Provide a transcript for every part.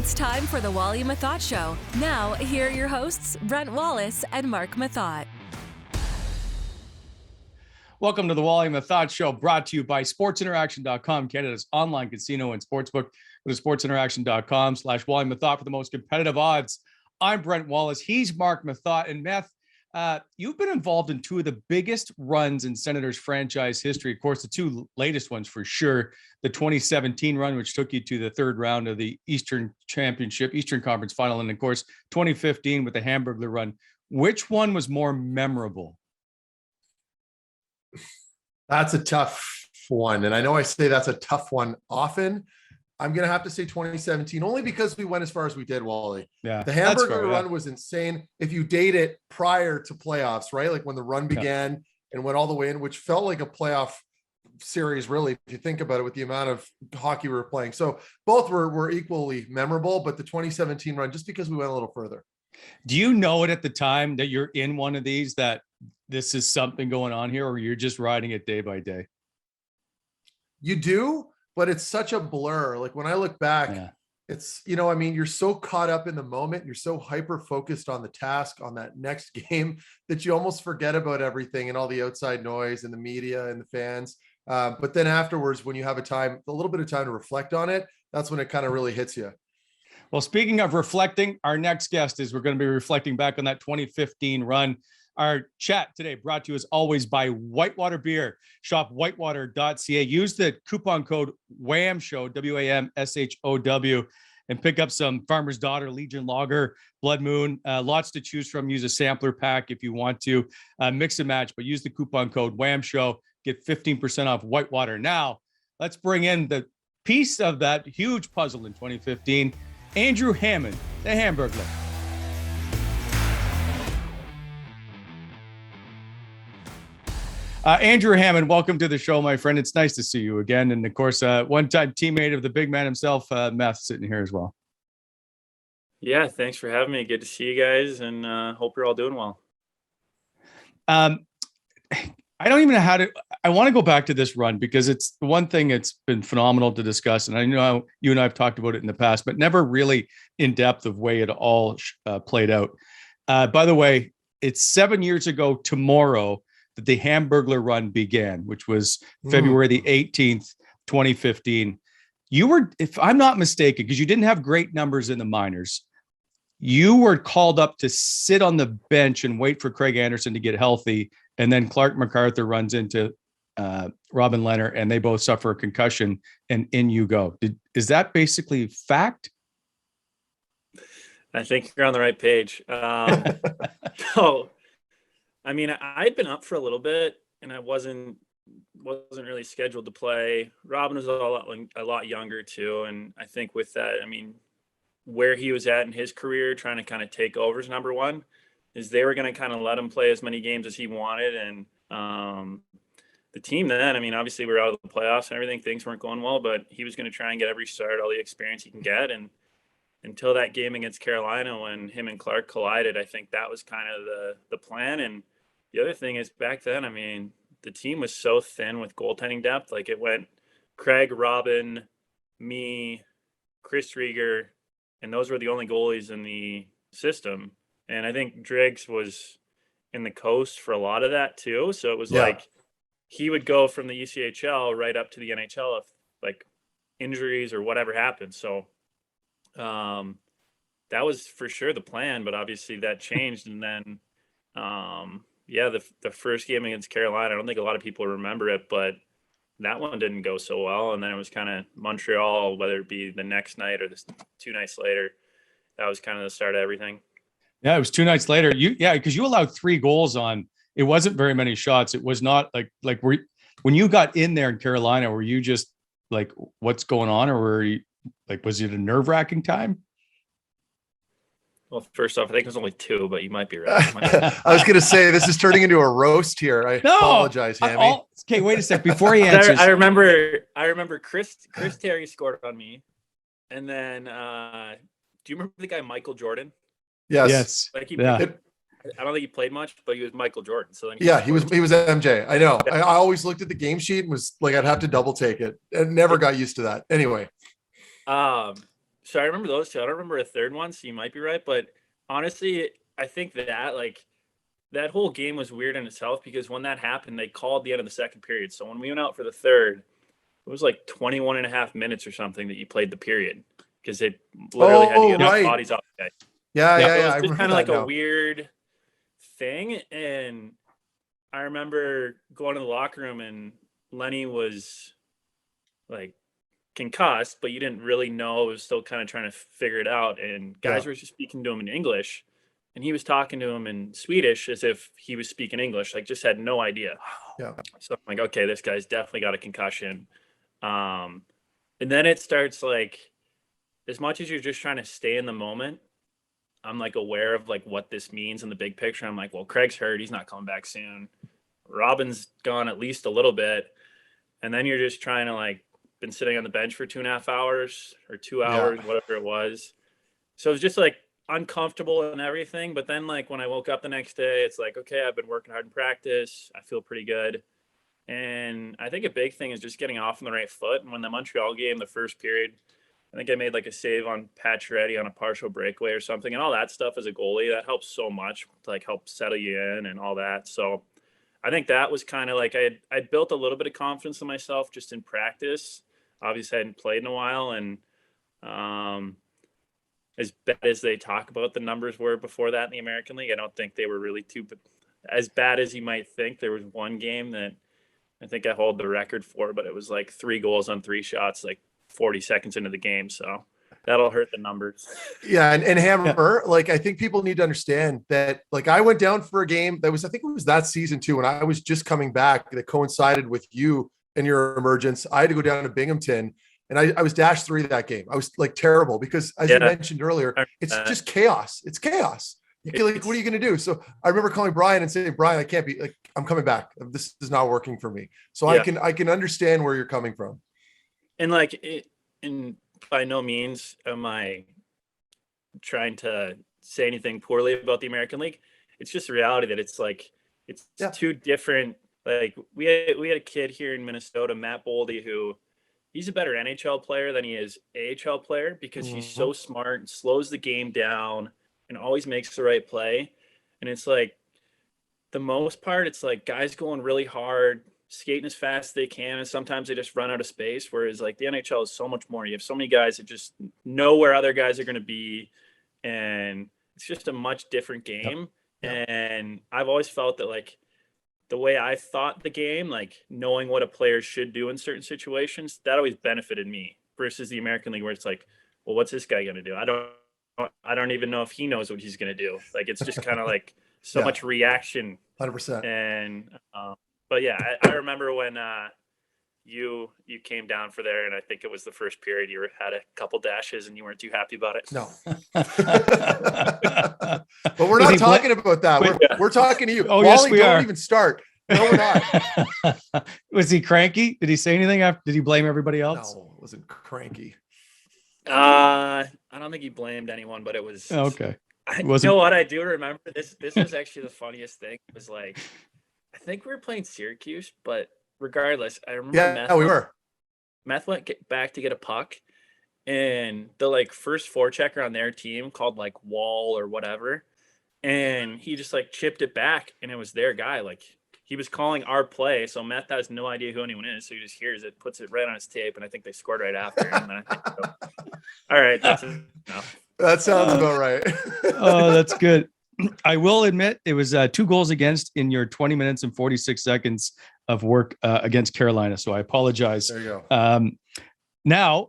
It's time for the Wally Methot Show. Now, here are your hosts, Brent Wallace and Mark Methot. Welcome to the Wally Methot Show, brought to you by sportsinteraction.com, Canada's online casino and sportsbook. Go to sportsinteraction.com/Wally Methot for the most competitive odds. I'm Brent Wallace. He's Mark Methot. And Meth, you've been involved in two of the biggest runs in Senators franchise history. Of course, the two latest ones for sure. The 2017 run, which took you to the third round of the Eastern Conference Final. And of course, 2015 with the Hamburglar run. Which one was more memorable? That's a tough one. And I know I say that's a tough one often. I'm going to have to say 2017, only because we went as far as we did, Wally. Yeah, the Hamburglar run was insane. If you date it prior to playoffs, right? Like when the run began and went all the way in, which felt like a playoff series, really, if you think about it, with the amount of hockey we were playing. So both were equally memorable, but the 2017 run, just because we went a little further. Do you know it at the time that you're in one of these, that this is something going on here, or you're just riding it day by day? You do, but it's such a blur. Like when I look back, it's, you're so caught up in the moment. You're so hyper focused on the task, on that next game, that you almost forget about everything and all the outside noise and the media and the fans. But then afterwards, when you have a little bit of time to reflect on it, that's when it kind of really hits you. Well, speaking of reflecting, our next guest we're going to be reflecting back on that 2015 run. Our chat today brought to you as always by Whitewater Beer. Shop whitewater.ca. Use the coupon code WAMSHOW, WAMSHOW, and pick up some Farmer's Daughter, Legion Lager, Blood Moon. Lots to choose from. Use a sampler pack if you want to. Mix and match, but use the coupon code WAMSHOW. Get 15% off Whitewater. Now, let's bring in the piece of that huge puzzle in 2015, Andrew Hammond, the Hamburglar. Andrew Hammond, welcome to the show, my friend. It's nice to see you again. And of course, one-time teammate of the big man himself, Meth, sitting here as well. Yeah, thanks for having me. Good to see you guys, and hope you're all doing well. I don't even know I want to go back to this run because it's the one thing it's been phenomenal to discuss. And I know you and I have talked about it in the past, but never really in depth of way it all played out. By the way, it's 7 years ago tomorrow that the Hamburglar run began, which was February the 18th, 2015. You were, if I'm not mistaken, because you didn't have great numbers in the minors, you were called up to sit on the bench and wait for Craig Anderson to get healthy. And then Clark MacArthur runs into Robin Leonard, and they both suffer a concussion, and in you go. Is that basically fact? I think you're on the right page. So, I mean, I'd been up for a little bit, and I wasn't really scheduled to play. Robin was a lot younger too, and I think with that, I mean, where he was at in his career, trying to kind of take over as number one, is they were going to kind of let him play as many games as he wanted. And the team then, I mean, obviously we were out of the playoffs and everything. Things weren't going well, but he was going to try and get every start, all the experience he can get. And until that game against Carolina, when him and Clark collided, I think that was kind of the plan. And the other thing is, back then, I mean, the team was so thin with goaltending depth. Like, it went Craig, Robin, me, Chris Rieger, and those were the only goalies in the system. And I think Driggs was in the coast for a lot of that too. So it was like he would go from the ECHL right up to the NHL if like injuries or whatever happened. So that was for sure the plan, but obviously that changed. And then, the first game against Carolina, I don't think a lot of people remember it, but that one didn't go so well. And then it was kind of Montreal, whether it be the next night or the 2 nights later, that was kind of the start of everything. Yeah, it was 2 nights later. Because you allowed 3 goals on. It wasn't very many shots. It was not like when you got in there in Carolina, were you just like, what's going on, or were you like, was it a nerve-wracking time? Well, first off, I think it was only 2, but you might be right. I was going to say, this is turning into a roast here. I apologize, Hammy. Okay, wait a sec. Before he answers, I remember Chris Terry scored on me, and then do you remember the guy Michael Jordan? Yes. Like I don't think he played much, but he was Michael Jordan. So then he was MJ. I know. I always looked at the game sheet and was like, I'd have to double take it. And never got used to that. Anyway. So I remember those two. I don't remember a third one, so you might be right. But honestly, I think that like that whole game was weird in itself because when that happened, they called the end of the second period. So when we went out for the third, it was like 21 and a half minutes or something that you played the period because it literally had to get right. bodies off the guy. Yeah. So it was just kind of like a weird thing. And I remember going to the locker room and Lenny was like concussed, but you didn't really know. It was still kind of trying to figure it out. And guys were just speaking to him in English. And he was talking to him in Swedish as if he was speaking English, like just had no idea. Yeah. So I'm like, okay, this guy's definitely got a concussion. And then it starts like, as much as you're just trying to stay in the moment, I'm like aware of like what this means in the big picture. I'm like, well, Craig's hurt. He's not coming back soon. Robin's gone at least a little bit. And then you're just trying to like, been sitting on the bench for 2.5 hours or 2 hours, whatever it was. So it was just like, uncomfortable and everything, but then like when I woke up the next day, it's like, okay, I've been working hard in practice, I feel pretty good. And I think a big thing is just getting off on the right foot. And when the Montreal game, the first period, I think I made like a save on Pacioretty on a partial breakaway or something, and all that stuff as a goalie, that helps so much to like help settle you in and all that. So I think that was kind of like I'd built a little bit of confidence in myself just in practice. Obviously I hadn't played in a while, and as bad as they talk about the numbers were before that in the American League, I don't think they were really too as bad as you might think. There was one game that I think I hold the record for, but it was like 3 goals on 3 shots, like 40 seconds into the game. So that'll hurt the numbers. Yeah. And Hammer, like, I think people need to understand that, like, I went down for a game that was, I think it was that season too, when I was just coming back, that coincided with you and your emergence. I had to go down to Binghamton. And I was -3 that game. I was like terrible because, as you mentioned earlier, it's just chaos. It's chaos. Like, what are you going to do? So I remember calling Brian and saying, Brian, I can't be like, I'm coming back. This is not working for me. So I can understand where you're coming from. And like, and by no means am I trying to say anything poorly about the American League. It's just a reality that it's like, it's two different. Like we had a kid here in Minnesota, Matt Boldy, who, he's a better NHL player than he is AHL player because he's so smart and slows the game down and always makes the right play. And it's like, the most part, it's like guys going really hard, skating as fast as they can, and sometimes they just run out of space. Whereas like the NHL is so much more. You have so many guys that just know where other guys are going to be, and it's just a much different game. And I've always felt that like, the way I thought the game, like knowing what a player should do in certain situations, that always benefited me versus the American League, where it's like, well, what's this guy going to do? I don't even know if he knows what he's going to do. Like, it's just kind of like so much reaction. 100%. And, but yeah, I remember when you came down for there, and I think it was the first period, you had a couple dashes and you weren't too happy about it. No. But we're not talking about that. We're talking to you. Oh, Wally, yes, we don't are. even start. No, we're not. Was he cranky? Did he say anything after? Did he blame everybody else? No, it wasn't cranky. I don't think he blamed anyone, but it was okay. You know what? I do remember this. This was actually the funniest thing. It was like, I think we were playing Syracuse, but regardless, I remember. We were. Meth went back to get a puck, and the like first forechecker on their team called like Wall or whatever, and he just like chipped it back, and it was their guy. Like, he was calling our play, so Meth has no idea who anyone is, so he just hears it, puts it right on his tape, and I think they scored right after. And then I think, all right, that's enough. That sounds about right. Oh, that's good. I will admit it was 2 goals against in your 20 minutes and 46 seconds of work against Carolina. So I apologize. There you go. Now,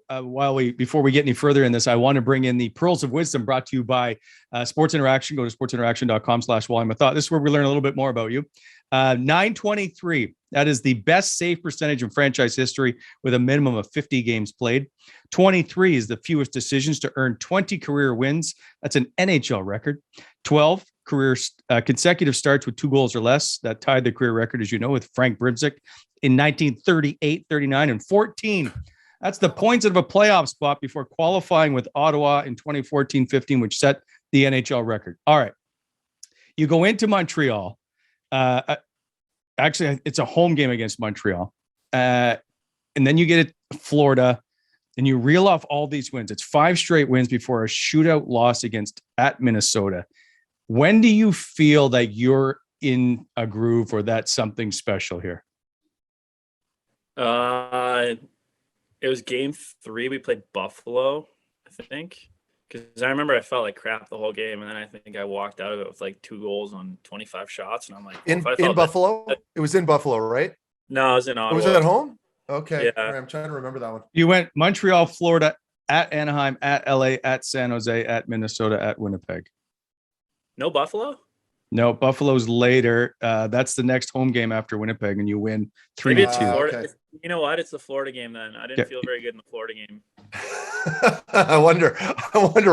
before we get any further in this, I want to bring in the Pearls of Wisdom brought to you by Sports Interaction. Go to sportsinteraction.com/Wally Methot. This is where we learn a little bit more about you. 923. That is the best save percentage in franchise history with a minimum of 50 games played. 23 is the fewest decisions to earn 20 career wins. That's an NHL record. 12 career consecutive starts with 2 goals or less. That tied the career record, as you know, with Frank Bribzik in 1938, 39, and 14. That's the points of a playoff spot before qualifying with Ottawa in 2014-15, which set the NHL record. All right. You go into Montreal. Actually, it's a home game against Montreal. And then you get it, Florida. and you reel off all these wins. It's 5 straight wins before a shootout loss at Minnesota. When do you feel that you're in a groove or that's something special here? It was game 3. We played Buffalo, I think. Because I remember I felt like crap the whole game, and then I think I walked out of it with like 2 goals on 25 shots, and I'm like, in Buffalo? It was in Buffalo, right? No, it was in Ottawa. Was it at home? Okay. Yeah. Right, I'm trying to remember that one. You went Montreal, Florida, at Anaheim, at LA, at San Jose, at Minnesota, at Winnipeg. No Buffalo? No, Buffalo's later. That's the next home game after Winnipeg, and you win 3-2. Okay. You know what? It's the Florida game then. I didn't feel very good in the Florida game. I wonder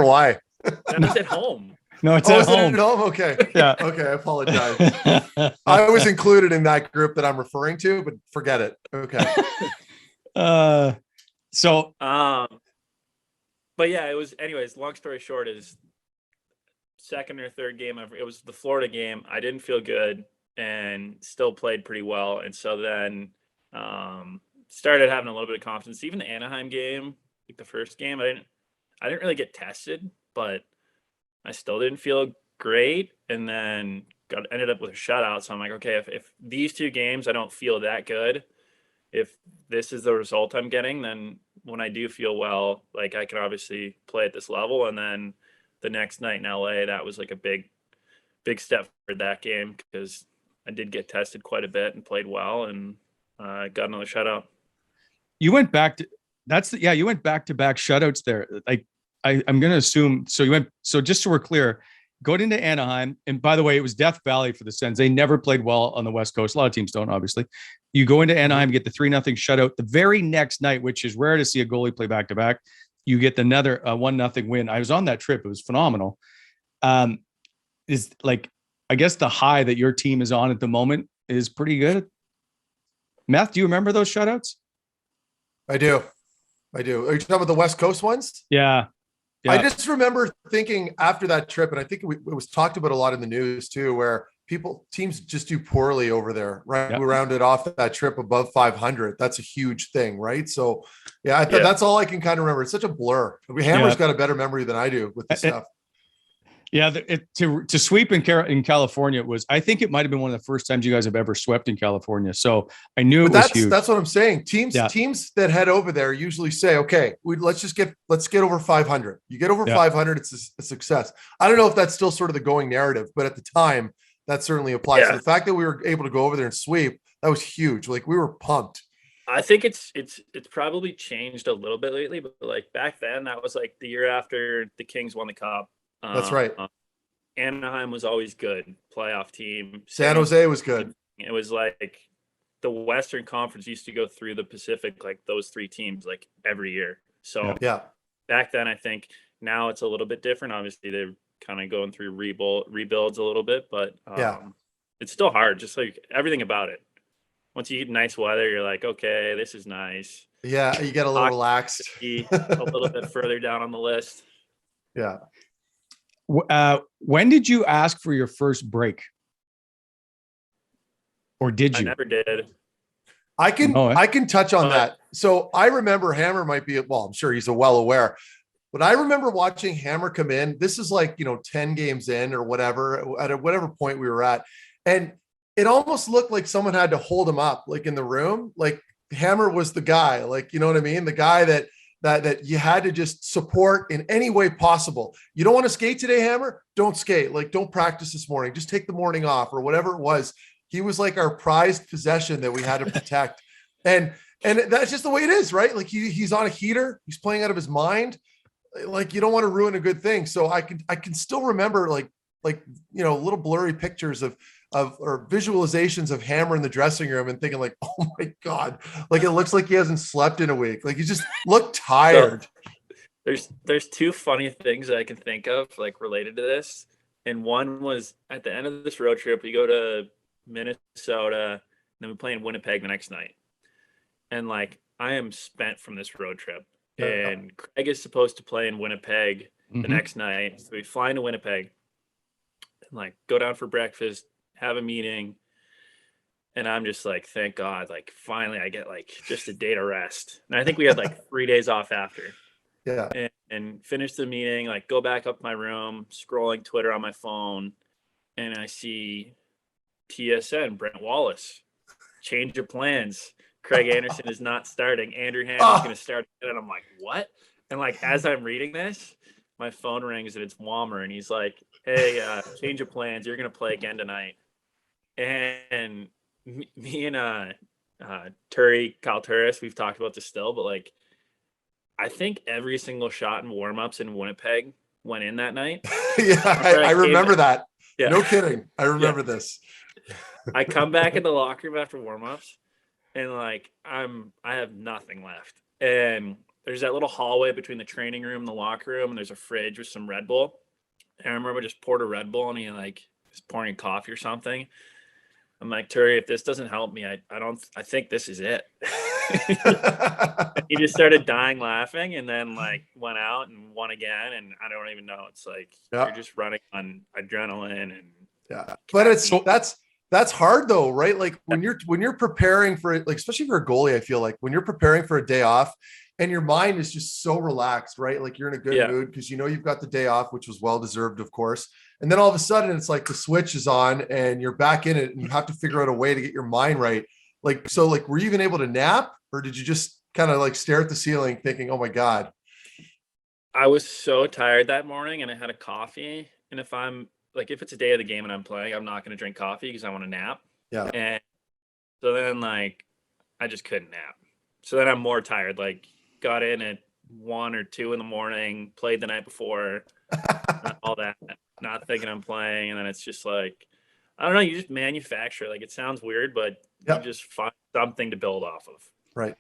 why. That was at home. No, it's at home. It at home? Okay. Yeah. Okay, I apologize. I was included in that group that I'm referring to, but forget it. Okay. But yeah, it was. Anyways, long story short is second or third game. It was the Florida game. I didn't feel good and still played pretty well, and so then started having a little bit of confidence. Even the Anaheim game, like the first game, I didn't really get tested, but I still didn't feel great, and then ended up with a shutout. So I'm like, okay, if these 2 games I don't feel that good, if this is the result I'm getting, then when I do feel well, like I can obviously play at this level. And then the next night in LA, that was like a big step for that game because I did get tested quite a bit and played well, and got another shutout. You went back to you went back-to-back shutouts there. Like I'm going to assume. So just so we're clear, going into Anaheim, and by the way, it was Death Valley for the Sens. They never played well on the West Coast. A lot of teams don't, obviously. You go into Anaheim, get the 3-0 shutout. The very next night, which is rare to see a goalie play back-to-back, you get another 1-0 win. I was on that trip. It was phenomenal. Is like, I guess the high that your team is on at the moment is pretty good. Meth, do you remember those shutouts? I do. Are you talking about the West Coast ones? Yeah. I just remember thinking after that trip, and I think it was talked about a lot in the news too, where teams just do poorly over there, right? Yep. We rounded off that trip above 500. That's a huge thing, right? So, yeah, I thought that's all I can kind of remember. It's such a blur. Hammer's got a better memory than I do with this stuff. Yeah, to sweep in California I think it might have been one of the first times you guys have ever swept in California. So I knew it was huge. That's what I'm saying. Teams that head over there usually say, okay, let's get over 500. You get over 500, it's a success. I don't know if that's still sort of the going narrative, but at the time that certainly applies. Yeah. So the fact that we were able to go over there and sweep, that was huge. Like we were pumped. I think it's probably changed a little bit lately, but like back then that was like the year after the Kings won the cup. That's right. Anaheim was always good. Playoff team. San Jose was good. It was like the Western Conference used to go through the Pacific, like those 3 teams, like every year. So back then, I think now it's a little bit different. Obviously, they're kind of going through rebuilds a little bit, but it's still hard. Just like everything about it. Once you get nice weather, you're like, okay, this is nice. Yeah, you get a little relaxed. A little bit further down on the list. Yeah. When did you ask for your first break? Or did you? I never did. I can touch on that. So I remember Hammer might be, well, I'm sure he's well aware, but I remember watching Hammer come in. This is like, 10 games in or whatever, at whatever point we were at. And it almost looked like someone had to hold him up, like in the room. Like Hammer was the guy, like, you know what I mean? The guy that you had to just support in any way possible. You don't want to skate today, Hammer? Don't skate. Like, don't practice this morning. Just take the morning off or whatever it was. He was like our prized possession that we had to protect. And that's just the way it is, right? Like he's on a heater. He's playing out of his mind. Like you don't want to ruin a good thing. So I can still remember like little blurry pictures of or visualizations of Hammer in the dressing room and thinking like, oh my God, like it looks like he hasn't slept in a week. Like he just looked tired. So, there's 2 funny things that I can think of like related to this. And one was at the end of this road trip, we go to Minnesota, and then we play in Winnipeg the next night. And like, I am spent from this road trip, and Craig is supposed to play in Winnipeg the next night. So we fly into Winnipeg and like go down for breakfast, have a meeting. And I'm just like, thank God, like finally I get like just a day to rest. And I think we had like 3 days off after. Yeah. And finish the meeting, like go back up to my room, scrolling Twitter on my phone, and I see TSN, Brent Wallace, change of plans. Craig Anderson is not starting. Andrew Hammond's going to start. And I'm like, what? And like, as I'm reading this, my phone rings and it's Walmer. And he's like, hey, change of plans. You're going to play again tonight. And me and Turi Kalturis, we've talked about this still, but like, I think every single shot in warmups in Winnipeg went in that night. Yeah, I remember that. Yeah. No kidding. I remember this. I come back in the locker room after warmups, and like I have nothing left. And there's that little hallway between the training room and the locker room, and there's a fridge with some Red Bull. And I remember I just poured a Red Bull, and he like was pouring coffee or something. I'm like, Turi, if this doesn't help me, I think this is it. He just started dying laughing, and then like went out and won again. And I don't even know. It's like you're just running on adrenaline and but that's hard though, right? Like when you're preparing for it, like especially if you're a goalie, I feel like when you're preparing for a day off and your mind is just so relaxed, right? Like you're in a good mood because you know you've got the day off, which was well deserved, of course. And then all of a sudden it's like the switch is on and you're back in it and you have to figure out a way to get your mind right. Like, so like, were you even able to nap, or did you just kind of like stare at the ceiling thinking, oh my God? I was so tired that morning and I had a coffee. And if it's a day of the game and I'm playing, I'm not going to drink coffee because I want to nap. Yeah. And so then like, I just couldn't nap. So then I'm more tired, like got in at 1 or 2 in the morning, played the night before, all that, not thinking I'm playing. And then it's just like, I don't know, you just manufacture, like it sounds weird, but you just find something to build off of. Right.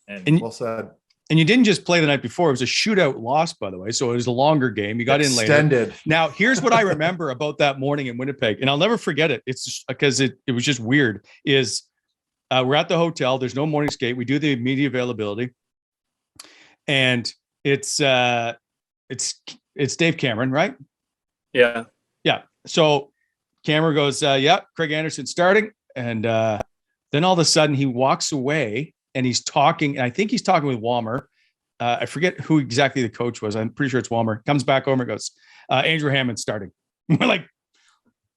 And well said. And you didn't just play the night before. It was a shootout loss, by the way. So it was a longer game. You got in later. Extended. Now, here's what I remember about that morning in Winnipeg, and I'll never forget it. It's just because it was just weird. We're at the hotel. There's no morning skate. We do the media availability, and it's Dave Cameron, right? Yeah. Yeah. So Cameron goes, Craig Anderson starting, and then all of a sudden he walks away. And he's talking, and I think he's talking with Walmer. I forget who exactly the coach was. I'm pretty sure it's Walmer. Comes back over and goes, Andrew Hammond starting. We're like,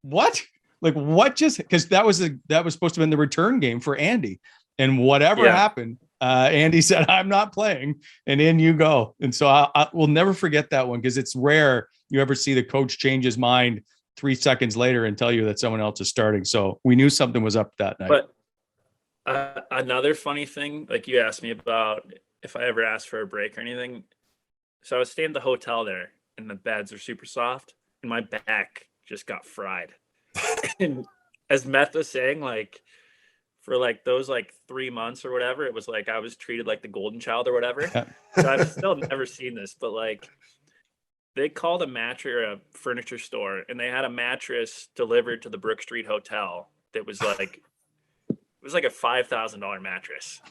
what? Like, what just, because that was supposed to have been the return game for Andy. And whatever happened, Andy said, I'm not playing. And in you go. And so I will never forget that one, because it's rare you ever see the coach change his mind 3 seconds later and tell you that someone else is starting. So we knew something was up that night. But another funny thing, like you asked me about if I ever asked for a break or anything. So I was staying at the hotel there, and the beds are super soft, and my back just got fried. And as Meth was saying, like for like those like 3 months or whatever, it was like I was treated like the golden child or whatever. So I've still never seen this, but like they called a mattress or a furniture store, and they had a mattress delivered to the Brook Street Hotel that was like. It was like a $5,000 mattress.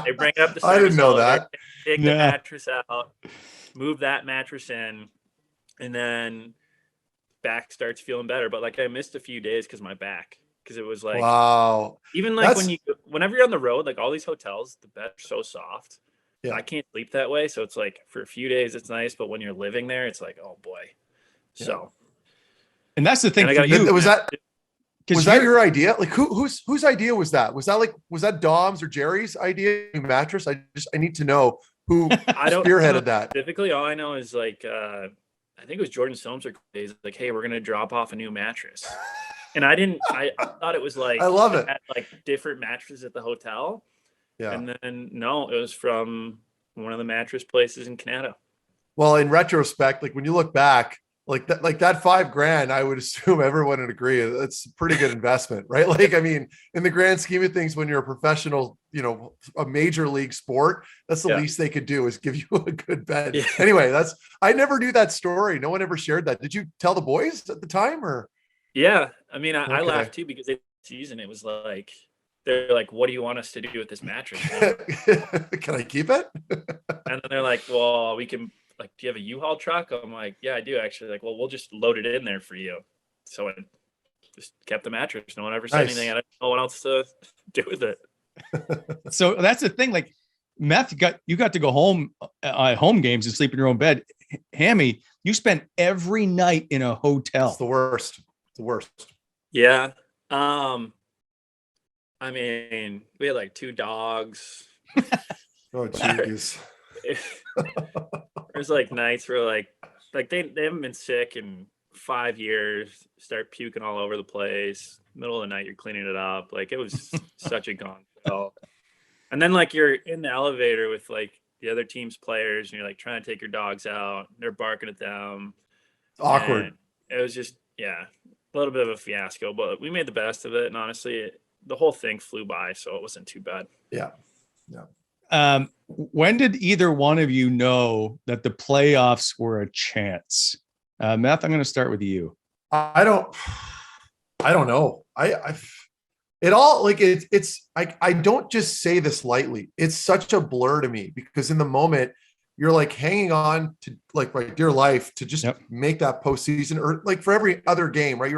They bring it up the I didn't know that. Take the mattress out, move that mattress in, and then back starts feeling better. But like I missed a few days because it was like, wow. Even like whenever you're on the road, like all these hotels, the beds are so soft. Yeah. I can't sleep that way. So it's like for a few days it's nice, but when you're living there, it's like, oh boy. So. And that's the thing for you. Was that your idea? Like whose idea was that? Was that Dom's or Jerry's idea? New mattress? I need to know who spearheaded that. Specifically, all I know is like I think it was Jordan Soames days. Like, hey, we're gonna drop off a new mattress, and I thought it was like I love it. Had, like different mattresses at the hotel. Yeah, and then no, it was from one of the mattress places in Canada. Well, in retrospect, like when you look back. Like that $5,000, I would assume everyone would agree. That's a pretty good investment, right? Like, I mean, in the grand scheme of things, when you're a professional, a major league sport, that's the least they could do is give you a good bed. Yeah. Anyway, I never knew that story. No one ever shared that. Did you tell the boys at the time or? Yeah. I mean, I laughed too, because season, it was like, they're like, what do you want us to do with this mattress? Can I keep it? And then they're like, well, we can, like, do you have a U-Haul truck? I'm like, yeah, I do actually. Like, well, we'll just load it in there for you. So just kept the mattress. No one ever said anything. I didn't know what else to do with it. So that's the thing. Like, Meth, you got to go home home games and sleep in your own bed. Hammy, you spent every night in a hotel. It's the worst. It's the worst. Yeah. I mean, we had like 2 dogs. Oh, jeez. There's like nights where like they haven't been sick in 5 years, start puking all over the place. Middle of the night, you're cleaning it up. Like, it was such a gone hell. And then like you're in the elevator with like the other team's players, and you're like trying to take your dogs out. They're barking at them. Awkward. And it was just, yeah, a little bit of a fiasco, but we made the best of it. And honestly, the whole thing flew by, so it wasn't too bad. Yeah. Yeah. When did either one of you know that the playoffs were a chance? Meth, I'm going to start with you. I don't know. It all, like, I don't just say this lightly. It's such a blur to me, because in the moment you're like hanging on to like my dear life to just make that postseason, or like for every other game, right?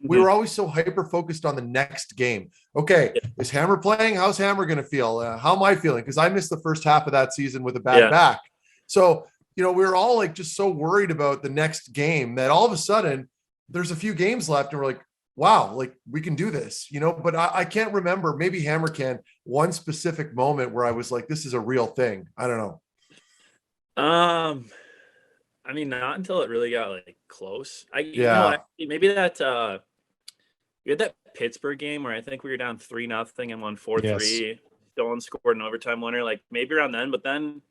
We were always so hyper focused on the next game. Okay. Is Hammer playing? How's Hammer going to feel? How am I feeling? Cause I missed the first half of that season with a bad back. So, we were all like, just so worried about the next game that all of a sudden there's a few games left and we're like, wow, like we can do this, but I can't remember, maybe Hammer can, one specific moment where I was like, this is a real thing. I don't know. I mean, not until it really got like close. Maybe that we had that Pittsburgh game where I think we were down 3-0 and won 4-3. Dylan scored an overtime winner, like maybe around then, but then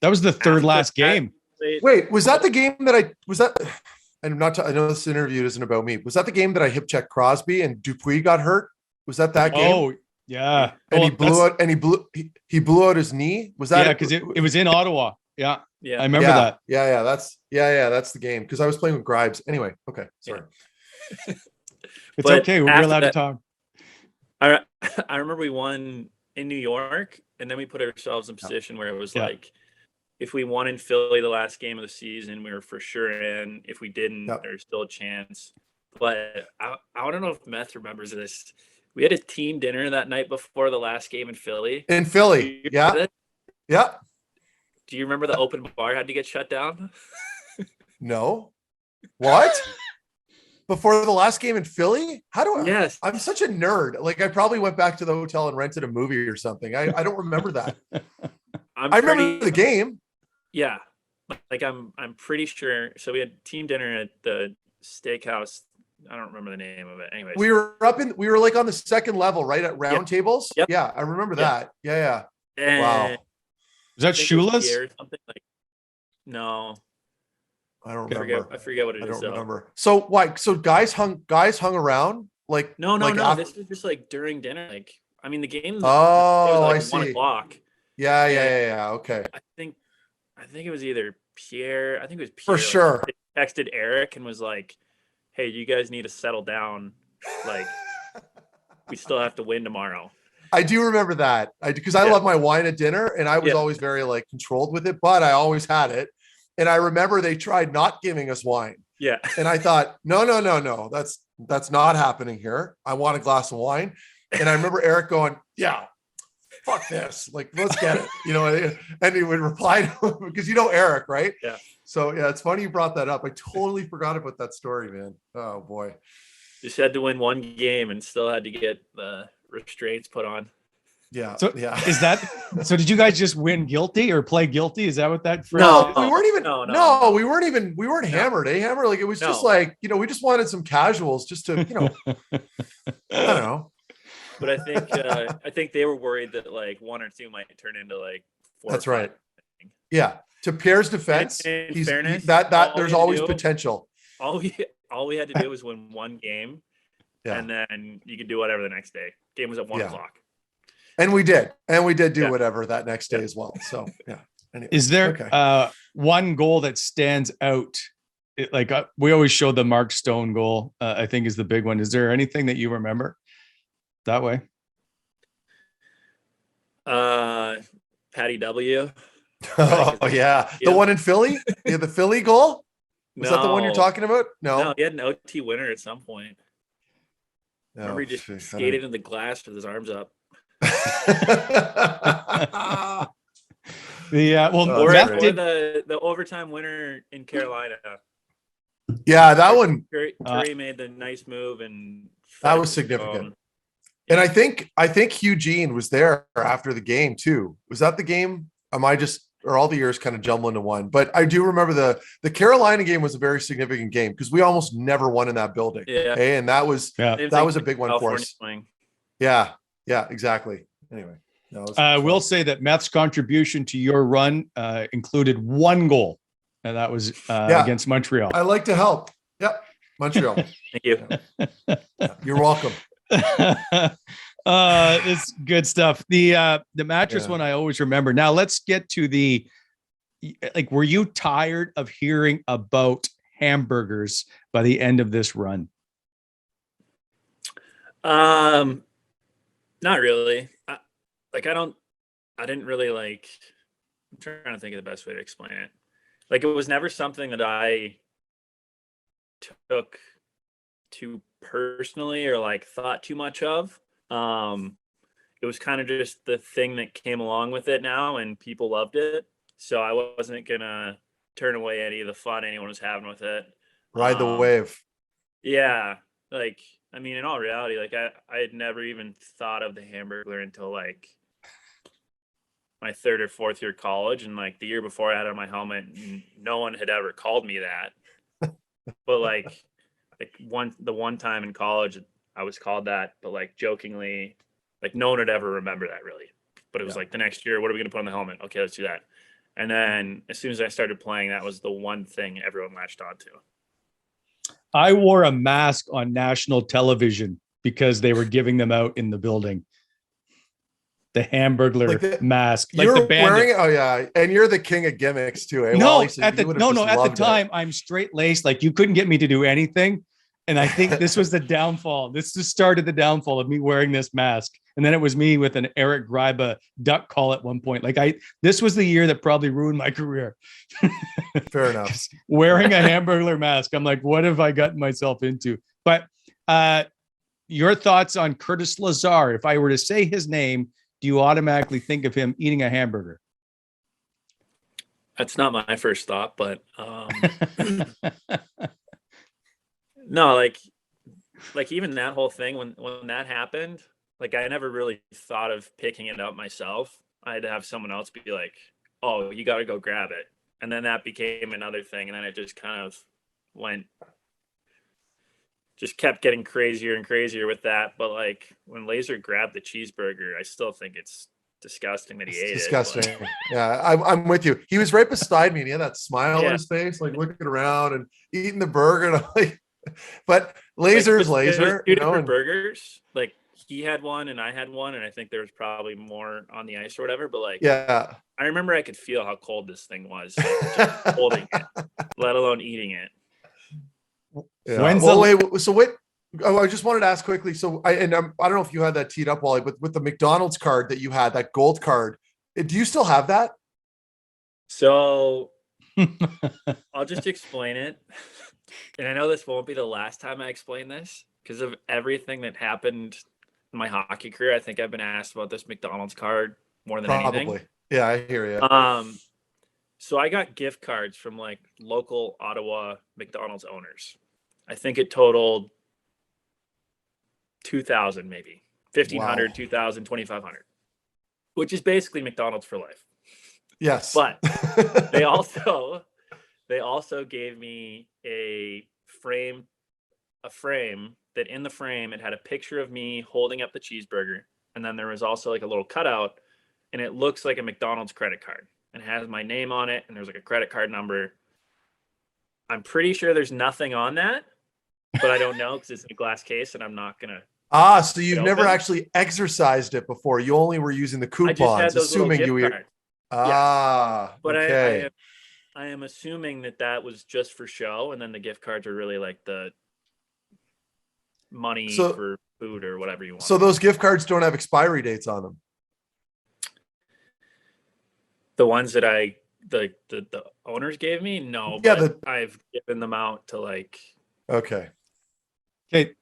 that was the third last game. Wait, was that the game that I know this interview isn't about me. Was that the game that I hip checked Crosby and Dupuis got hurt? Was that game? Oh, yeah. And he blew out his knee. Was that? Yeah, because it was in Ottawa. Yeah. Yeah. I remember that. Yeah. That's the game. Because I was playing with Grimes. Anyway, okay. Sorry. It's okay. We're allowed to talk. I remember we won in New York, and then we put ourselves in a position where it was like, if we won in Philly the last game of the season, we were for sure in. If we didn't, there's still a chance. But I don't know if Meth remembers this. We had a team dinner that night before the last game in Philly. Yeah. Yeah. Do you remember the open bar had to get shut down? No. What? Before the last game in Philly? Yes. I'm such a nerd. Like, I probably went back to the hotel and rented a movie or something. I don't remember that. I remember the game. Yeah. Like I'm pretty sure. So we had team dinner at the steakhouse. I don't remember the name of it. Anyways, we were like on the second level, right, at round tables. Yep. Yeah, I remember that. Yeah. And wow. Was that Shula's? Something like, no. I don't remember. I forget what it is. I don't remember. So why? So guys hung around like no. This was just like during dinner. Like, I mean, the game. Oh, like I see. 1 o'clock. Yeah. Okay. I think it was either Pierre. I think it was Pierre. For sure. Like, texted Eric and was like, "Hey, you guys need to settle down. Like, we still have to win tomorrow." I do remember that. Because I love my wine at dinner, and I was always very like controlled with it, but I always had it. And I remember they tried not giving us wine. Yeah. And I thought, no, that's not happening here. I want a glass of wine. And I remember Eric going, yeah, fuck this. Like, let's get it. And he would reply to him because Eric, right? Yeah. So yeah, it's funny you brought that up. I totally forgot about that story, man. Oh boy. Just had to win one game and still had to get the restraints put on. Yeah. So yeah. Is that so? Did you guys just win guilty or play guilty? Is that what that? No, we weren't even. No, we weren't hammered. Hammered. Like, it was just like, we just wanted some casuals just to, I don't know. But I think they were worried that like 1 or 2 might turn into like 4. That's right. Yeah. To Pierre's defense, in fairness, there's always potential. All we had to do was win one game, and then you could do whatever the next day. Game was at 1 o'clock. And we did do whatever that next day as well. So yeah. Anyway, is there one goal that stands out? We always show the Mark Stone goal. I think is the big one. Is there anything that you remember that way? Patty W. Oh yeah, the one in Philly, the Philly goal. Was that the one you're talking about? No, he had an OT winner at some point. Remember, he just skated in the glass with his arms up. The overtime winner in Carolina. Yeah, that one. Curry made the nice move, and that was significant. And I think Eugene was there after the game too. Was that the game? Or all the years kind of jumble into one? But I do remember the Carolina game was a very significant game because we almost never won in that building. Yeah, and that was a big one for us. Swing. Yeah, exactly. Anyway, I will say that Meth's contribution to your run included one goal, and that was against Montreal. I like to help. Yep, Montreal. Thank you. You're welcome. It's good stuff. The mattress one I always remember. Now let's get to were you tired of hearing about hamburgers by the end of this run? Not really. I didn't really like. I'm trying to think of the best way to explain it. Like, it was never something that I took too personally or like thought too much of. It was kind of just the thing that came along with it now, and people loved it. So I wasn't gonna turn away any of the fun anyone was having with it. Ride the wave. Yeah. Like, I mean, in all reality, like I had never even thought of the Hamburglar until like my third or fourth year college. And like the year before I had on my helmet, no one had ever called me that. But like the one time in college I was called that, but like jokingly, like no one would ever remember that really. But it was like the next year, what are we going to put on the helmet? Okay, let's do that. And then as soon as I started playing, that was the one thing everyone latched onto. I wore a mask on national television because they were giving them out in the building. The Hamburglar mask. Like you're the wearing it. Oh yeah. And you're the king of gimmicks too. Eh? No, Wally, so at the time, I'm straight laced. Like, you couldn't get me to do anything. And I think this was the downfall. This just started the downfall of me wearing this mask. And then it was me with an Eric Greiba duck call at one point. Like, this was the year that probably ruined my career. Fair enough. Wearing a Hamburglar mask. I'm like, what have I gotten myself into? But your thoughts on Curtis Lazar? If I were to say his name, do you automatically think of him eating a hamburger? That's not my first thought, but no, like even that whole thing when that happened, like I never really thought of picking it up myself. I had to have someone else be like, "Oh, you got to go grab it," and then that became another thing, and then it just kind of kept getting crazier and crazier with that. But like when Lazar grabbed the cheeseburger, I still think it's disgusting that he ate disgusting. it. Yeah, I'm with you. He was right beside me and he had that smile on his face, like looking around and eating the burger. And I'm like, but Lazar's Lazar. Two different burgers. Like he had one and I had one, and I think there was probably more on the ice or whatever. But like, yeah, I remember I could feel how cold this thing was, like, just holding it, let alone eating it. Yeah. I just wanted to ask quickly. So I don't know if you had that teed up, Wally, but with the McDonald's card that you had, that gold card, do you still have that? So I'll just explain it. And I know this won't be the last time I explain this because of everything that happened in my hockey career. I think I've been asked about this McDonald's card more than anything. Yeah, I hear you. So I got gift cards from like local Ottawa McDonald's owners. I think it totaled 2,000, maybe 1,500, wow. 2,000, 2,500, which is basically McDonald's for life. Yes. But they also gave me a frame that in the frame, it had a picture of me holding up the cheeseburger. And then there was also like a little cutout, and it looks like a McDonald's credit card and it has my name on it. And there's like a credit card number. I'm pretty sure there's nothing on that, but I don't know because it's in a glass case and I'm not going to. So you've never actually exercised it before. You only were using the coupons, assuming you were. But okay. I am assuming that was just for show. And then the gift cards are really like the money for food or whatever you want. So those gift cards don't have expiry dates on them. The ones that I the owners gave me? No, Yeah, but I've given them out to like. Okay. I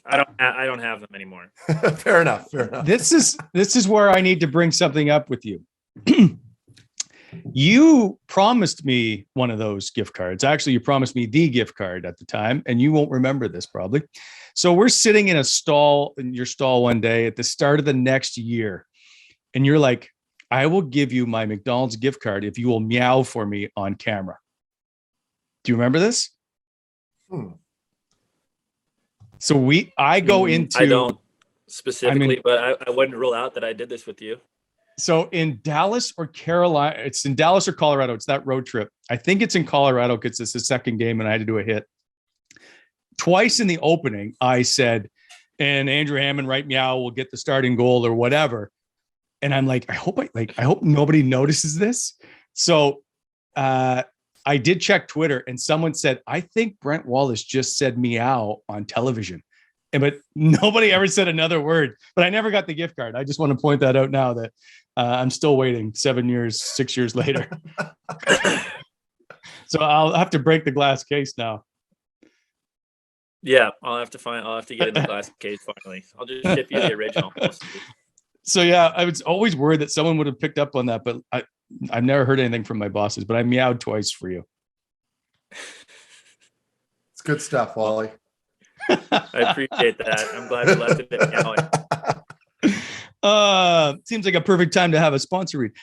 don't have them anymore. Fair enough. This is where I need to bring something up with you. You promised me one of those gift cards. Actually, you promised me the gift card at the time, and you won't remember this probably. So we're sitting in your stall one day at the start of the next year, and you're like, I will give you my McDonald's gift card if you will meow for me on camera. Do you remember this? So I go into. I don't specifically, but I wouldn't rule out that I did this with you. So in Dallas or Carolina, it's in Dallas or Colorado. It's that road trip. I think it's in Colorado because it's the second game and I had to do a hit. Twice in the opening, I said, and Andrew Hammond, right meow, will get the starting goal or whatever. And I'm like, I hope nobody notices this. So I did check Twitter and someone said, I think Brent Wallace just said meow on television. But nobody ever said another word, but I never got the gift card. I just want to point that out now that I'm still waiting 6 years later. So I'll have to break the glass case now. Yeah, I'll have to get in the glass case finally. I'll just ship you the original. So yeah, I was always worried that someone would have picked up on that, but I've never heard anything from my bosses, but I meowed twice for you. It's good stuff, Wally. I appreciate that. I'm glad we left it at meowing. Seems like a perfect time to have a sponsor read.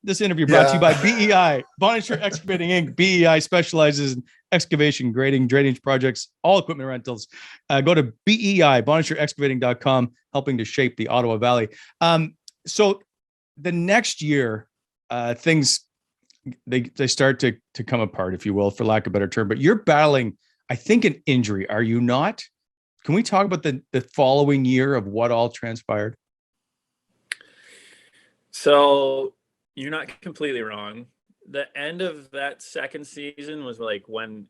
This interview brought to you by BEI, Bonisher Excavating Inc. BEI specializes in excavation, grading, drainage projects, all equipment rentals. Go to BEI, BonisherExcavating.com, helping to shape the Ottawa Valley. So the next year, things they start to come apart, if you will, for lack of a better term. But you're battling, I think, an injury. Are you not? Can we talk about the following year of what all transpired? So you're not completely wrong. The end of that second season was like when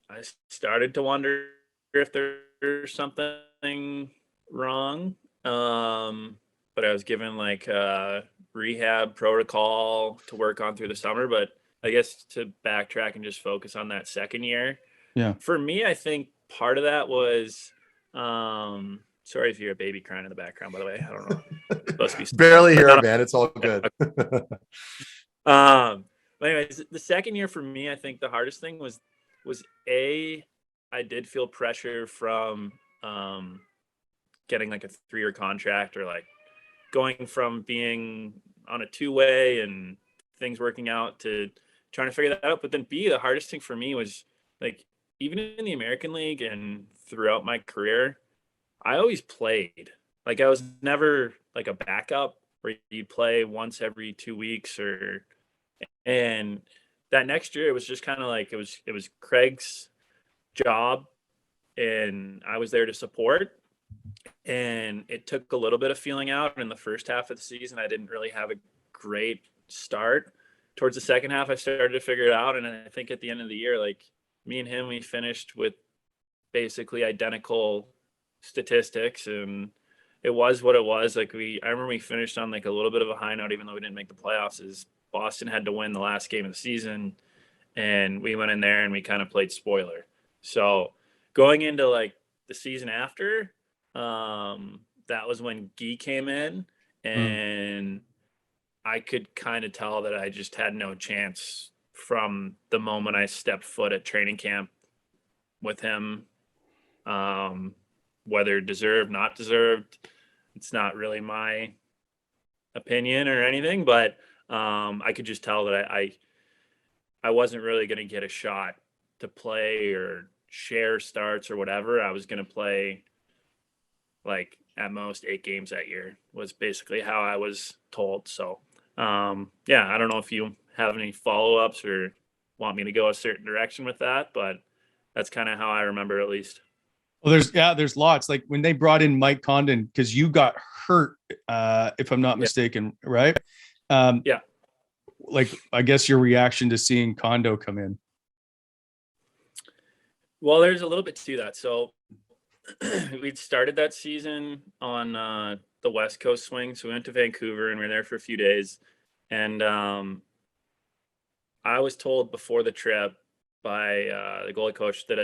I started to wonder if there's something wrong. But I was given like a rehab protocol to work on through the summer. But I guess to backtrack and just focus on that second year. Yeah. For me, I think part of that was, sorry if you're a baby crying in the background, by the way. I don't know. It's supposed to be barely hear it, man. It's all good. But anyways, the second year for me, I think the hardest thing was I did feel pressure from getting like a 3-year contract, or like going from being on a 2-way and things working out to trying to figure that out. But then the hardest thing for me was like, even in the American League and throughout my career, I always played. Like I was never like a backup where you play once every 2 weeks and that next year it was just kind of like it was Craig's job and I was there to support. And it took a little bit of feeling out in the first half of the season. I didn't really have a great start. Towards the second half, I started to figure it out. And I think at the end of the year, like me and him, we finished with basically identical statistics, and it was what it was. Like I remember we finished on like a little bit of a high note, even though we didn't make the playoffs, is Boston had to win the last game of the season. And we went in there and we kind of played spoiler. So going into like the season after, that was when Guy came in, and I could kind of tell that I just had no chance from the moment I stepped foot at training camp with him. Whether deserved, not deserved, it's not really my opinion or anything, but I could just tell that I wasn't really going to get a shot to play or share starts or whatever. I was going to play like at most 8 games that year was basically how I was told. So, yeah, I don't know if you have any follow-ups or want me to go a certain direction with that, but that's kind of how I remember, at least. Well, there's lots. Like when they brought in Mike Condon, because you got hurt, if I'm not mistaken, right? Yeah. Like, I guess your reaction to seeing Condo come in. Well, there's a little bit to that. So we'd started that season on the West Coast swing. So we went to Vancouver and we were there for a few days. And I was told before the trip by the goalie coach that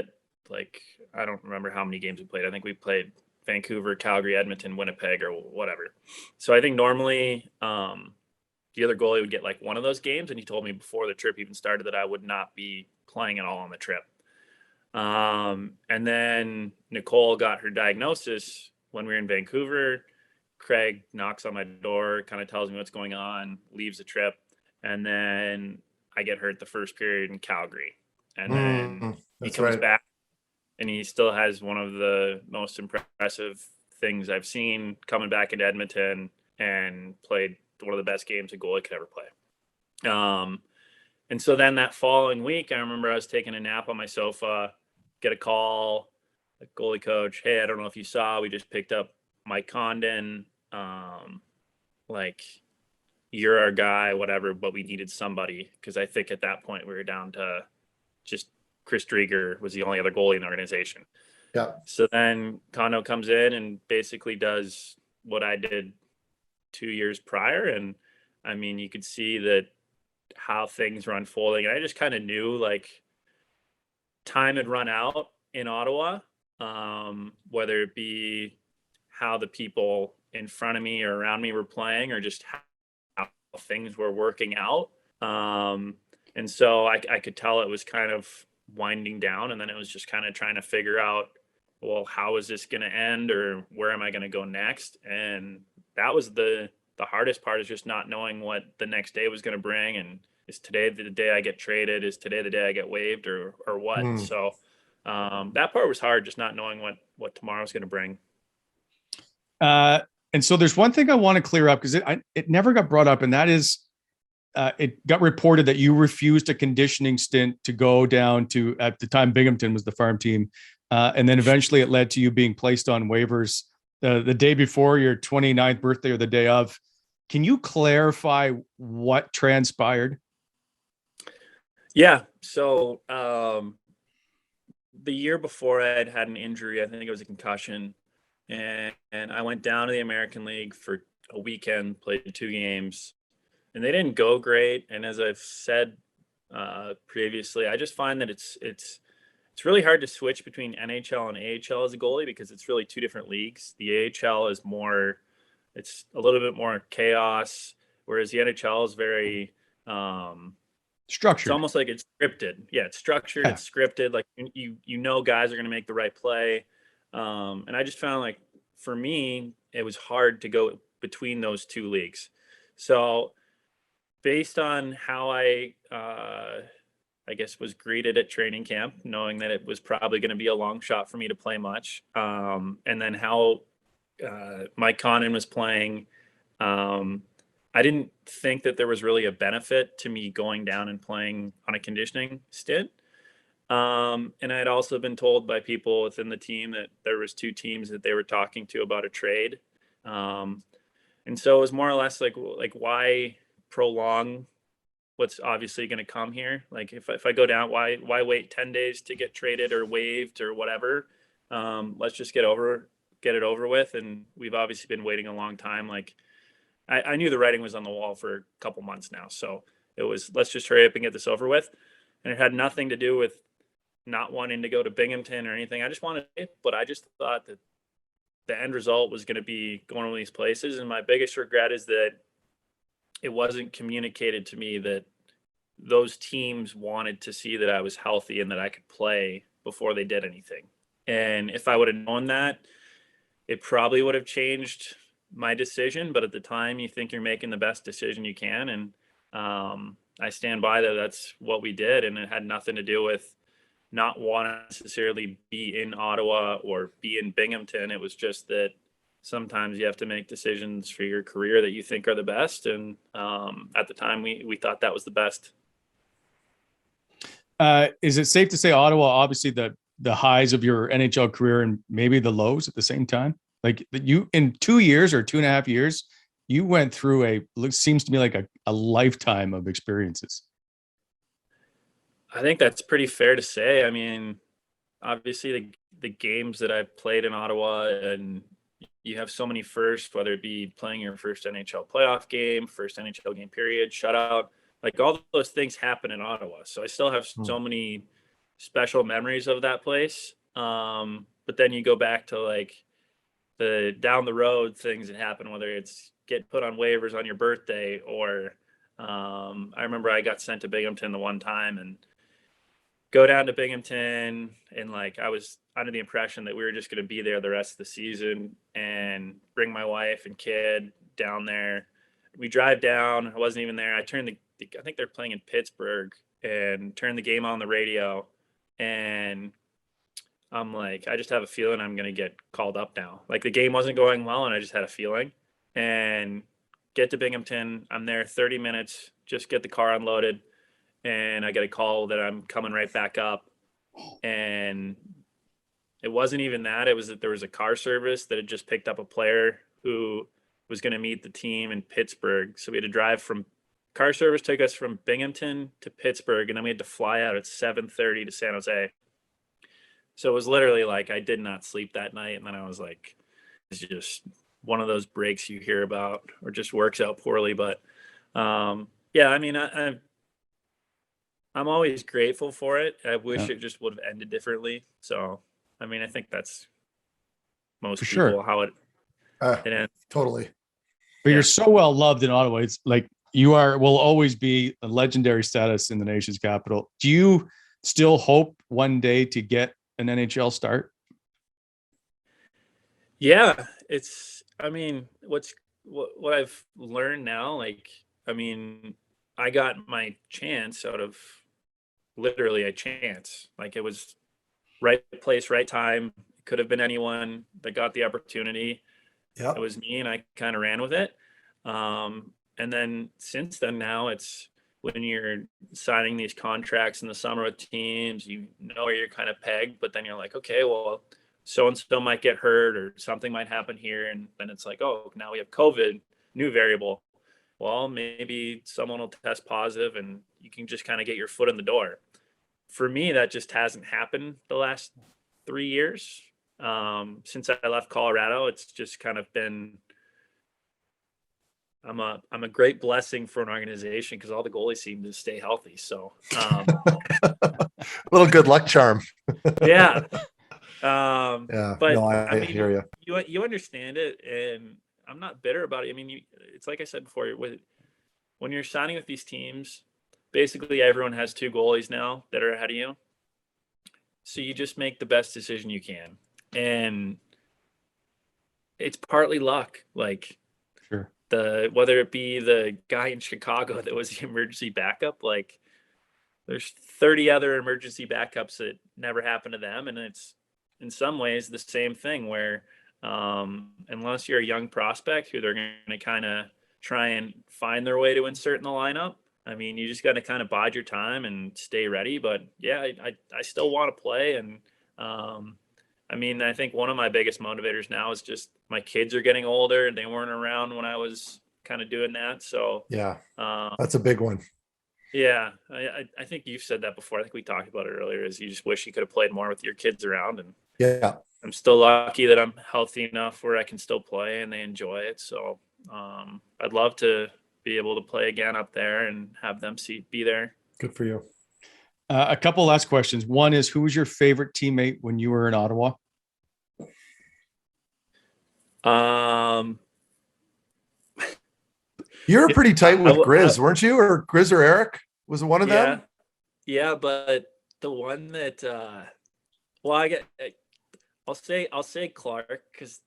I don't remember how many games we played. I think we played Vancouver, Calgary, Edmonton, Winnipeg, or whatever. So I think normally the other goalie would get like one of those games, and he told me before the trip even started that I would not be playing at all on the trip. And then Nicole got her diagnosis when we were in Vancouver. Craig knocks on my door, kind of tells me what's going on, leaves the trip, and then I get hurt the first period in Calgary. And then he comes back, and he still has one of the most impressive things I've seen, coming back into Edmonton, and played one of the best games a goalie could ever play. And so then that following week, I remember I was taking a nap on my sofa, get a call, a goalie coach, hey, I don't know if you saw, we just picked up Mike Condon. Like, you're our guy, whatever, but we needed somebody, because I think at that point we were down to just Chris Drieger was the only other goalie in the organization. Yeah. So then Kondo comes in and basically does what I did 2 years prior. And I mean, you could see that how things were unfolding. And I just kind of knew like time had run out in Ottawa, whether it be how the people in front of me or around me were playing, or just how things were working out. And so I could tell it was kind of winding down, and then it was just kind of trying to figure out, well, how is this going to end, or where am I going to go next? And that was the hardest part, is just not knowing what the next day was going to bring. And is today the day I get traded? Is today the day I get waived, or what? So that part was hard, just not knowing what tomorrow's going to bring. And so there's one thing I want to clear up, because it never got brought up, and that is it got reported that you refused a conditioning stint to go down to, at the time, Binghamton was the farm team. And then eventually it led to you being placed on waivers the day before your 29th birthday or the day of. Can you clarify what transpired? Yeah. So the year before, I had an injury. I think it was a concussion. And I went down to the American League for a weekend, played 2 games, and they didn't go great. And as I've said previously, I just find that it's really hard to switch between NHL and AHL as a goalie, because it's really 2 different leagues. The AHL is it's a little bit more chaos, whereas the NHL is very structured. It's almost like it's scripted. Yeah, it's structured. Yeah. It's scripted. Like you know, guys are going to make the right play. And I just found, like, for me, it was hard to go between those 2 leagues. So based on how I guess was greeted at training camp, knowing that it was probably going to be a long shot for me to play much, and then how Mike Condon was playing, I didn't think that there was really a benefit to me going down and playing on a conditioning stint. And I had also been told by people within the team that there was 2 teams that they were talking to about a trade. And so it was more or less like why prolong what's obviously going to come here? Like, if I go down, why wait 10 days to get traded or waived or whatever? Let's just get it over with. And we've obviously been waiting a long time. Like, I knew the writing was on the wall for a couple months now. So it was, let's just hurry up and get this over with. And it had nothing to do with not wanting to go to Binghamton or anything. I just wanted it, but I just thought that the end result was going to be going to these places. And my biggest regret is that it wasn't communicated to me that those teams wanted to see that I was healthy and that I could play before they did anything. And if I would have known that, it probably would have changed my decision. But at the time, you think you're making the best decision you can. And I stand by that. That's what we did. And it had nothing to do with not wanting to necessarily be in Ottawa or be in Binghamton. It was just that sometimes you have to make decisions for your career that you think are the best. And at the time, we thought that was the best. Is it safe to say Ottawa, obviously the highs of your NHL career and maybe the lows at the same time? Like, you, in 2 years or 2.5 years, you went through seems to me like a lifetime of experiences. I think that's pretty fair to say. I mean, obviously the games that I've played in Ottawa, and you have so many firsts, whether it be playing your first NHL playoff game, first NHL game period, shutout, like all those things happen in Ottawa. So I still have so many special memories of that place. But then you go back to like the down the road things that happen, whether it's get put on waivers on your birthday or I remember I got sent to Binghamton the one time and go down to Binghamton, and like I was under the impression that we were just going to be there the rest of the season and bring my wife and kid down there. We drive down. I wasn't even there. I think they're playing in Pittsburgh, and turned the game on the radio, and I'm like, I just have a feeling I'm going to get called up now. Like the game wasn't going well, and I just had a feeling. And get to Binghamton. I'm there 30 minutes, just get the car unloaded, and I get a call that I'm coming right back up. And it wasn't even that. It was that there was a car service that had just picked up a player who was going to meet the team in Pittsburgh. So we had to drive from car service, took us from Binghamton to Pittsburgh, and then we had to fly out at 7:30 to San Jose. So it was literally like I did not sleep that night. And then I was like, it's just one of those breaks you hear about or just works out poorly. But yeah, I mean, I'm always grateful for it. I wish it just would have ended differently. So, I mean, I think that's most people how it ends. Totally. But you're so well loved in Ottawa. It's like will always be a legendary status in the nation's capital. Do you still hope one day to get an NHL start? Yeah, I mean, what I've learned now, like, I mean, I got my chance out of literally a chance. Like it was right place, right time. It could have been anyone that got the opportunity. Yeah, it was me, and I kind of ran with it. And then since then, now it's when you're signing these contracts in the summer with teams, you know where you're kind of pegged, but then you're like, okay, well, so-and-so might get hurt or something might happen here. And then it's like, oh, now we have COVID, new variable. Well, maybe someone will test positive and you can just kind of get your foot in the door. For me, that just hasn't happened the last 3 years. Since I left Colorado, it's just kind of been, I'm a great blessing for an organization because all the goalies seem to stay healthy. So, little good luck charm. Yeah. Yeah, but no, I mean, hear you. You understand it, and I'm not bitter about it. I mean, it's like I said before, when you're signing with these teams, basically everyone has two goalies now that are ahead of you. So you just make the best decision you can. And it's partly luck. Like, sure, whether it be the guy in Chicago that was the emergency backup, like there's 30 other emergency backups that never happened to them. And it's in some ways the same thing where unless you're a young prospect who they're going to kind of try and find their way to insert in the lineup, I mean, you just got to kind of bide your time and stay ready. But yeah, I still want to play. And I mean, I think one of my biggest motivators now is just my kids are getting older and they weren't around when I was kind of doing that. So yeah, that's a big one. Yeah, I think you've said that before. I think we talked about it earlier, is you just wish you could have played more with your kids around. And yeah, I'm still lucky that I'm healthy enough where I can still play and they enjoy it. So I'd love to be able to play again up there and have them be there. Good for you. A couple last questions. One is, who was your favorite teammate when you were in Ottawa? You were pretty tight with Grizz, weren't you? Or Grizz or Eric? Was it one of them? Yeah, but the one that I'll say Clark, because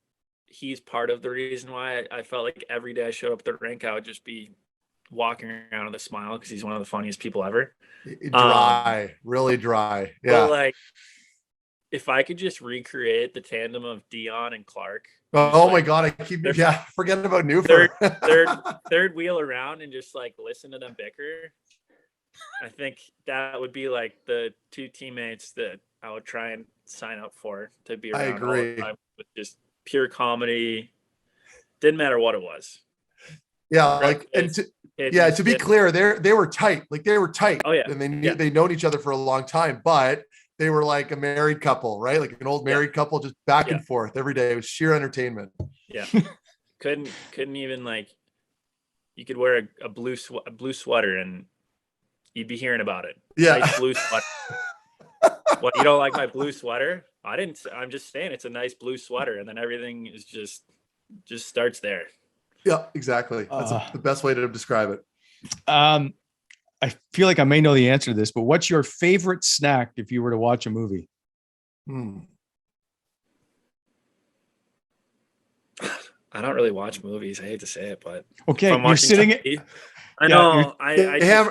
he's part of the reason why I felt like every day I showed up at the rink, I would just be walking around with a smile because he's one of the funniest people ever. Dry, really dry. Yeah. But like, if I could just recreate the tandem of Dion and Clark. Oh my God. Forget about Newford. third wheel around and just like listen to them bicker. I think that would be like the two teammates that I would try and sign up for to be around. I agree. All the time with just pure comedy. Didn't matter what it was. Yeah. Like, to be clear, they were tight. Like they were tight. Oh yeah. And they'd known each other for a long time, but they were like a married couple, right? Like an old married couple, just back and forth every day. It was sheer entertainment. Yeah. couldn't even, like, you could wear a blue sweater and you'd be hearing about it. Yeah. Nice blue sweater. What, you don't like my blue sweater? I'm just saying it's a nice blue sweater, and then everything is just starts there. Yeah, exactly. That's the best way to describe it. I feel like I may know the answer to this, but what's your favorite snack if you were to watch a movie? I don't really watch movies. I hate to say it, but okay, you're sitting. I know.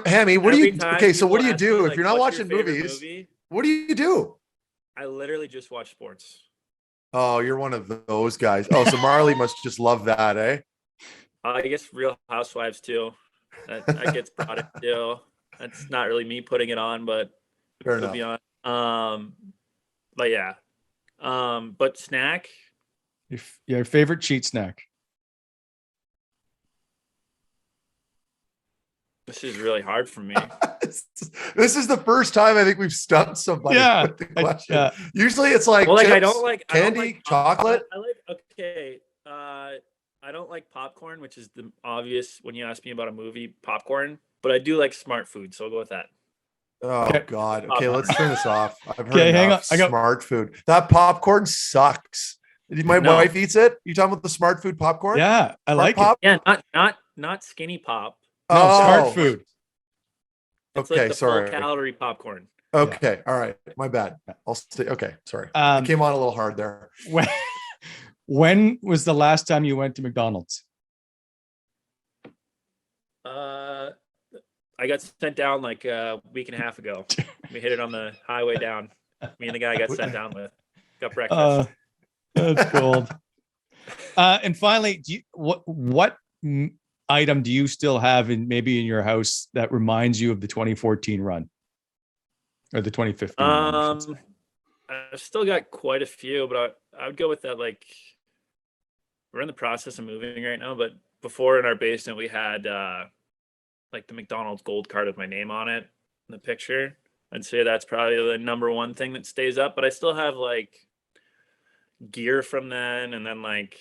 Hammy, what do you? Okay, so what do you do me, if like, you're not what's your watching favorite movies? movie? What do you do? I literally just watch sports. Oh, you're one of those guys. Oh, so Marley must just love that, eh? I guess Real Housewives too. That gets brought in too. That's not really me putting it on, but Fair it'll enough. be on. But yeah. But snack. Your favorite cheat snack? This is really hard for me. This is the first time I think we've stumped somebody with the question. Usually it's like, well, like chips, I don't like candy, chocolate. I don't like popcorn, which is the obvious when you ask me about a movie, popcorn. But I do like smart food, so I'll go with that. Oh God. Okay, let's turn this off. I've heard hang on. I got smart food. That popcorn sucks. My wife eats it. You talking about the smart food popcorn? Yeah, I like pop? it. Yeah, not skinny pop. No, smart food. It's okay, like the sorry. full calorie popcorn. Okay, all right. My bad. I'll stay. Okay, sorry. I came on a little hard there. When was the last time you went to McDonald's? I got sent down like a week and a half ago. We hit it on the highway down. Me and the guy I got sent down with. Got breakfast. That's gold. And finally, what item do you still have maybe in your house that reminds you of the 2014 run or the 2015 run? I've still got quite a few, but I would go with that. Like, we're in the process of moving right now, but before in our basement we had like the McDonald's gold card with my name on it in the picture. I'd say that's probably the number one thing that stays up, but I still have like gear from then, and then like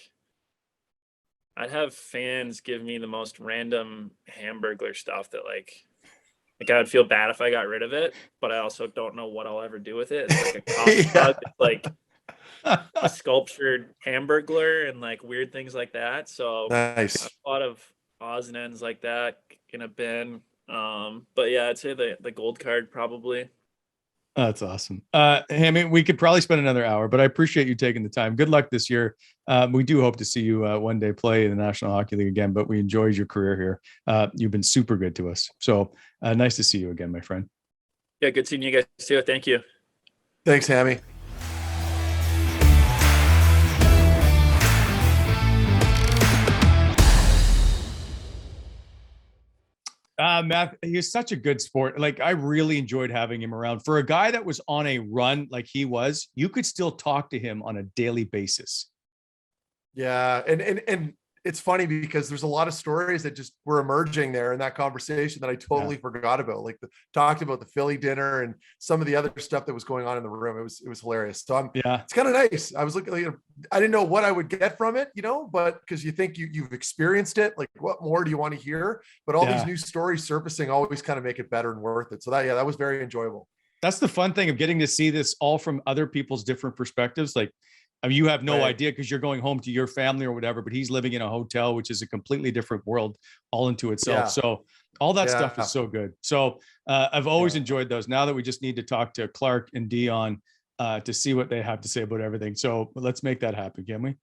I'd have fans give me the most random Hamburglar stuff that like I would feel bad if I got rid of it, but I also don't know what I'll ever do with it. It's like a coffee mug, it's like a sculptured Hamburglar and like weird things like that. So nice. A lot of odds and ends like that in a bin. But yeah, I'd say the gold card probably. That's awesome. Hammy, we could probably spend another hour, but I appreciate you taking the time. Good luck this year. We do hope to see you one day play in the National Hockey League again, but we enjoyed your career here. You've been super good to us. So nice to see you again, my friend. Yeah, good seeing you guys too. Thank you. Thanks, Hammy. Matt, he's such a good sport. Like, I really enjoyed having him around. For a guy that was on a run like he was, you could still talk to him on a daily basis. Yeah. And it's funny because there's a lot of stories that just were emerging there in that conversation that I totally forgot about. Like talked about the Philly dinner and some of the other stuff that was going on in the room. It was hilarious. So it's kind of nice. I was looking, I didn't know what I would get from it, but because you think you've experienced it, like what more do you want to hear? But all these new stories surfacing always kind of make it better and worth it. So that was very enjoyable. That's the fun thing of getting to see this all from other people's different perspectives. Like, I mean, you have no idea because you're going home to your family or whatever, but he's living in a hotel, which is a completely different world all into itself. Yeah. So all that stuff is so good. So I've always enjoyed those. Now that we just need to talk to Clark and Dion to see what they have to say about everything. So let's make that happen, can we?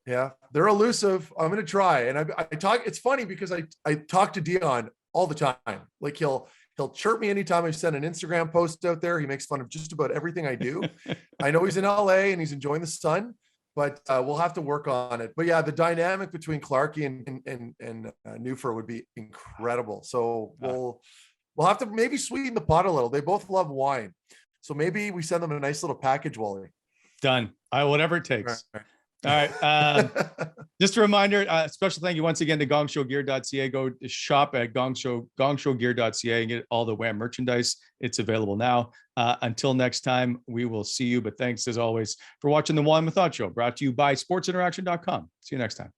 Yeah, they're elusive. I'm going to try. And I talk, it's funny because I talk to Dion all the time. Like he'll chirp me anytime I send an Instagram post out there. He makes fun of just about everything I do. I know he's in LA and he's enjoying the sun, but we'll have to work on it. But yeah, the dynamic between Clarkie and Newfer would be incredible. So we'll have to maybe sweeten the pot a little. They both love wine. So maybe we send them a nice little package, Wally. Done. Whatever it takes. All right. Just a reminder, special thank you once again to gongshowgear.ca. Go shop at gongshowgear.ca and get all the WHAM merchandise. It's available now. Until next time, we will see you. But thanks as always for watching the Wally Methot Show, brought to you by sportsinteraction.com. See you next time.